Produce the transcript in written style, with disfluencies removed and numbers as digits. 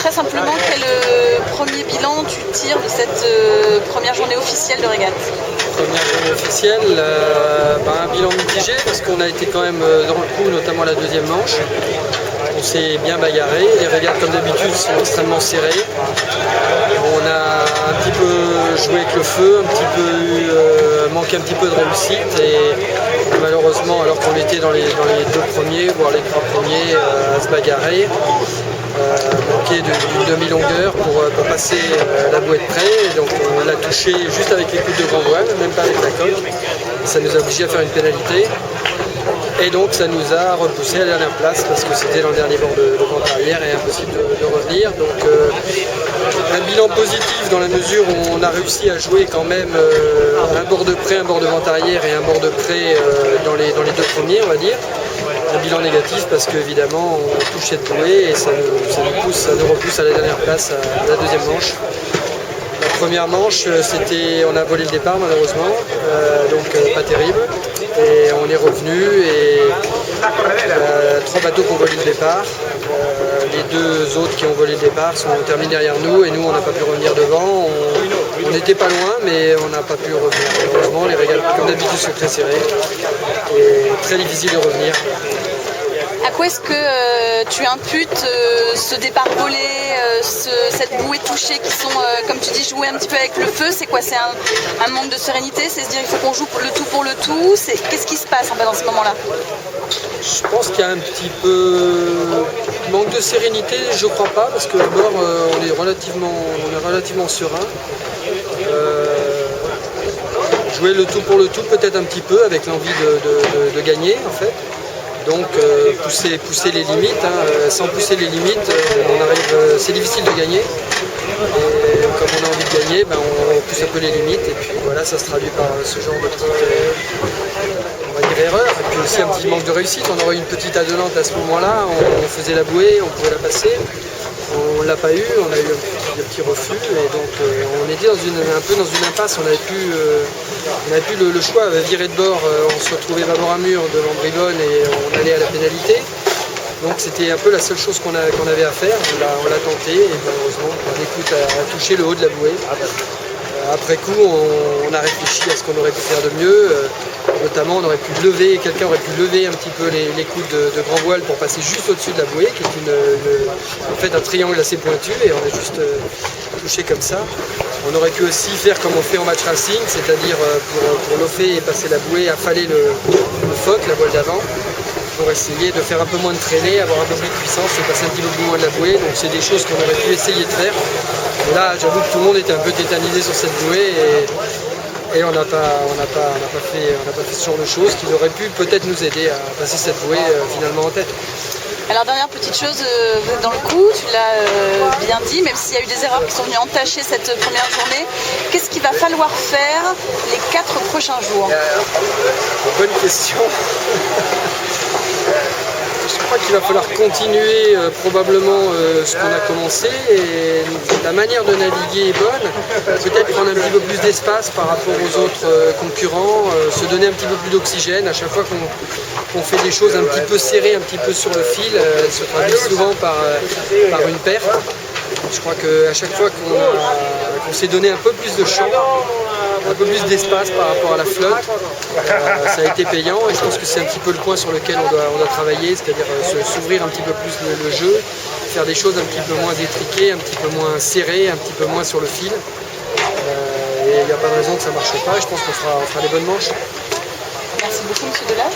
très simplement, quel premier bilan tu tires de cette première journée officielle de régate? Première journée officielle, un bilan mitigé parce qu'on a été quand même dans le coup, notamment la deuxième manche. On s'est bien bagarré, les régates comme d'habitude sont extrêmement serrées. On a un petit peu joué avec le feu, un petit peu manqué un petit peu de réussite et malheureusement, alors qu'on était dans les deux premiers, voire les trois premiers à se bagarrer, manqué d'une demi-longueur pour passer la bouée de près. Donc on l'a touché juste avec les coups de grand voile, même pas avec la coque. Ça nous a obligé à faire une pénalité. Et donc ça nous a repoussé à la dernière place parce que c'était dans le dernier bord de vente arrière et impossible de revenir. Donc un bilan positif dans la mesure où on a réussi à jouer quand même un bord de près, un bord de vente arrière et un bord de près dans les deux premiers, on va dire. Un bilan négatif parce qu'évidemment on touche cette bouée et ça nous repousse à la dernière place, à la deuxième manche. La première manche, on a volé le départ malheureusement, donc pas terrible. Et on est revenu et trois bateaux qui ont volé le départ. Les deux autres qui ont volé le départ sont terminés derrière nous et nous on n'a pas pu revenir devant. On n'était pas loin mais on n'a pas pu revenir. Heureusement les régates comme d'habitude sont très serrées et très difficile de revenir. À quoi est-ce que tu imputes ce départ volé, cette bouée touchée qui sont, comme tu dis, jouées un petit peu avec le feu? C'est quoi? C'est un manque de sérénité? C'est se dire il faut qu'on joue le tout pour le tout? Qu'est-ce qui se passe en fait dans ce moment-là? Je pense qu'il y a un petit peu manque de sérénité, je crois pas, parce que d'abord on est relativement serein. Jouer le tout pour le tout peut-être un petit peu avec l'envie de gagner en fait. Donc pousser les limites, sans pousser les limites, c'est difficile de gagner. Et comme on a envie de gagner, on pousse un peu les limites et puis voilà, ça se traduit par ce genre de petite on va dire erreur. Et puis aussi un petit manque de réussite. On aurait eu une petite adelante à ce moment-là, on faisait la bouée, on pouvait la passer. On ne l'a pas eu, on a eu un petit refus et donc on était un peu dans une impasse. On avait plus le choix, on avait viré de bord, on se retrouvait bâbord à mur devant Bribonne et on allait à la pénalité. Donc c'était un peu la seule chose qu'on avait à faire, on l'a tenté et malheureusement l'écoute a touché le haut de la bouée. Après coup, on a réfléchi à ce qu'on aurait pu faire de mieux. Notamment, quelqu'un aurait pu lever un petit peu les coudes de grand voile pour passer juste au-dessus de la bouée, qui est en fait un triangle assez pointu, et on a juste touché comme ça. On aurait pu aussi faire comme on fait en match racing, c'est-à-dire pour lofer et passer la bouée, affaler le foc, la voile d'avant, pour essayer de faire un peu moins de traînée, avoir un peu plus de puissance et passer un petit peu plus loin de la bouée. Donc c'est des choses qu'on aurait pu essayer de faire. Et là, j'avoue que tout le monde était un peu tétanisé sur cette bouée et on n'a pas fait ce genre de choses qui auraient pu peut-être nous aider à passer cette bouée finalement en tête. Alors dernière petite chose, vous êtes dans le coup, tu l'as bien dit, même s'il y a eu des erreurs qui sont venues entacher cette première journée, qu'est-ce qu'il va falloir faire les 4 prochains jours? Bonne question. Je crois qu'il va falloir continuer probablement ce qu'on a commencé et la manière de naviguer est bonne, peut-être prendre un petit peu plus d'espace par rapport aux autres concurrents, se donner un petit peu plus d'oxygène à chaque fois qu'on fait des choses un petit peu serrées, un petit peu sur le fil, elles se traduisent souvent par une perte. Je crois qu'à chaque fois qu'on s'est donné un peu plus de champ, un peu plus d'espace par rapport à la flotte, ça a été payant et je pense que c'est un petit peu le point sur lequel on doit travailler, c'est-à-dire s'ouvrir un petit peu plus le jeu, faire des choses un petit peu moins étriquées, un petit peu moins serrées, un petit peu moins sur le fil. Et il n'y a pas de raison que ça ne marche pas et je pense qu'on fera des bonnes manches. Merci beaucoup, monsieur Delage.